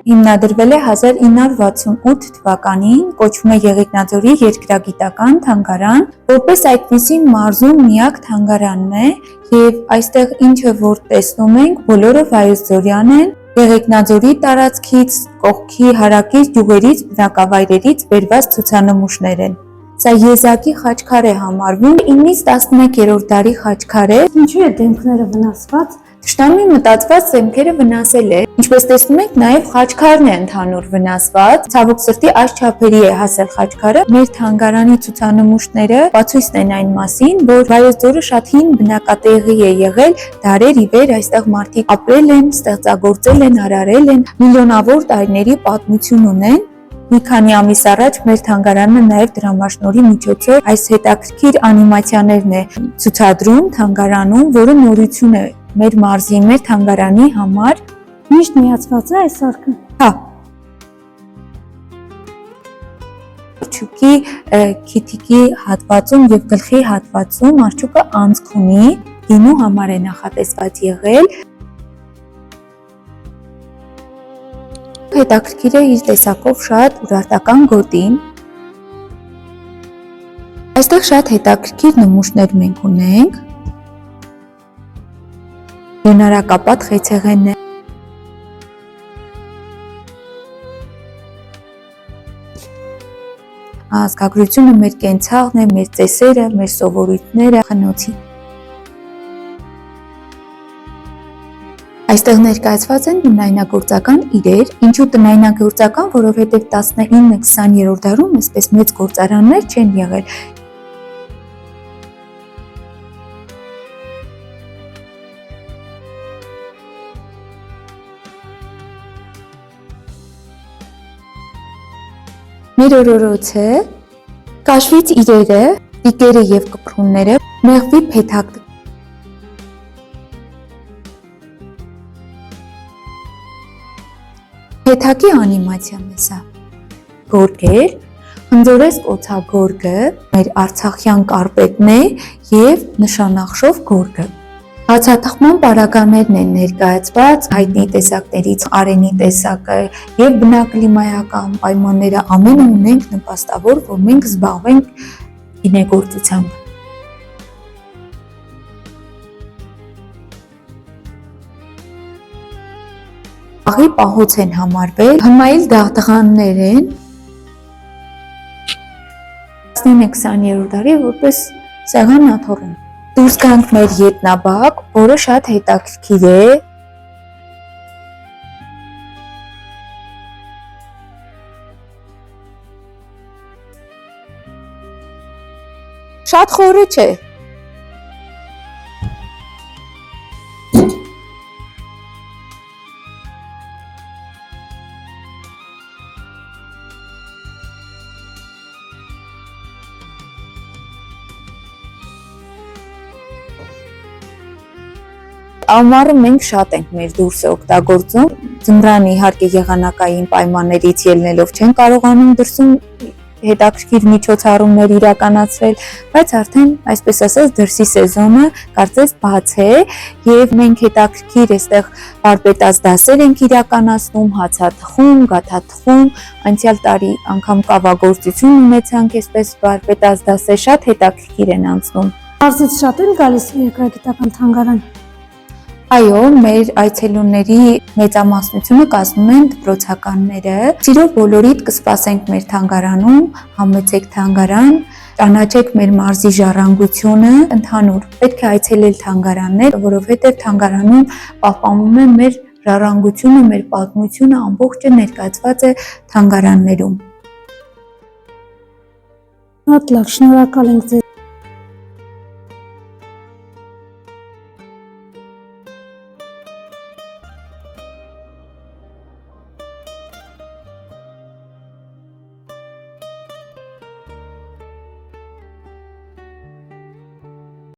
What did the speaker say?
Հիմնադրվել է 1968 թվականին, կոչվում է Եղեգնաձորի երկրագիտական թանգարան, որպես այդպիսի մարզում միակ թանգարանն է եւ այստեղ ինչը որ տեսնում ենք, բոլորը վայոց-ձորյան են, Եղեգնաձորի տարածքից, կողքի հարակից գյուղերից, բնակավայրերից բերված ցուցանմուշներ են։ Սա եզակի խաչքար է համարվում, 9-ից 11-րդ դարի խաչքար է։ Ինչու է դեմքները վնասված։ Թշնամի մտածված դեմքերը վնասել է։ Ինչպես տեսնում եք, նաև խաչքարն է ընդհանուր վնասված։ Ցավոք սրտի այս չափերի է հասել խաչքարը։ Մեր թանգարանի ցուցանմուշները բացույցն են այն մասին, որ Վայոց ձորը շատ հին բնակատեղի է եղել, դարեր ի վեր այստեղ մարդիկ ապրել են, ստեղծագործել են, արարել են, միլիոնավոր տարիների պատմություն ունեն։ Մի քանի ամիս առաջ մեր թանգարանը նաև դրամաշնորհի միջոցով այս հետաքրքիր անիմացիաներն է ցուցադրում թանգարանում, որը նորություն է մեր մարզի, մեր թանգարանի համար։ Միշտ միացված է այս սարքը։ Հա։ Արջուկի քիթիկի հատվածում եւ գլխի հատվածում արջուկը անցք ունի, գինու համար է նախատեսված եղել։ Հետաքրքիր է իր տեսակով շատ ուրարտական գոտին։ Այստեղ շատ հետաքրքիր նմուշներ մենք ունենք։ Յոնարակապատ խեցեղենն է։ Ազգագրությունը մեր կենցաղն է, մեր ծեսերը, մեր սովորույթները, խնոցի։ Այստեղ ներկայացված են տնայնագործական իրեր, ինչու տնայնագործական, որովհետև 19-20-րդ դարում այսպես մեծ գործարաններ չեն եղել։ Մեր օրորոցը, կաշվից իրերը, տիկերը և կպրունները, մեղվի փեթակ։ Փեթակի անիմացիան է սա։ Գորգեր, հնձորեսկ օձագորգը, մեր արցախյան կարպետն է և նշանախշով գորգը։ Հացաթխման պարագաներն են ներկայացված, հայտնի տեսակներից արենի տեսակը և բնակլիմայական պայմանները ամենը ունենք նպաստավոր, որ մենք զբաղվենք գինեգործությամբ։ Աղի պահոց են համարվել, հմայիլ դաղդղաններ են 19-20-րդ դարի որպես սեղան աթոռում։ Դուրս գանք մեր ետնաբակ, որը շատ հետաքրքիր է։ Շատ խորը չէ։ Ամառը մենք շատ ենք մեր դուրսը օգտագործում, ձմռան իհարկե եղանակային պայմաններից ելնելով չեն կարողանում դրսում հետաքրքիր միջոցառումներ իրականացրել, բայց արդեն այսպես ասած դրսի սեզոնը կարծես բաց է եւ մենք հետաքրքիր այստեղ վարպետաց դասեր ենք իրականացնում, հացաթխում, գաթաթխում, անցյալ տարի անգամ կավագործություն ունեցանք այսպես վարպետաց դասեր, շատ հետաքրքիր են անցնում։ Մարզից շատ են գալիս երկրագիտական թանգարան։ Այո, մեր այցելուների մեծամասնությունը կազմում են դպրոցականները։ Սիրով բոլորիդ կսպասենք մեր թանգարանում, համեցեք թանգարան, ճանաչեք մեր մարզի ժառանգությունը, ընդհանուր պետք է այցելել թանգարաններ, որովհետև թանգարանում պահպանվում է մեր ժառանգությունը, մեր պատմությունը ամբողջը ներկայացված է թանգարաններում։ Շատ լավ, շնորհակալ ենք ձեզ։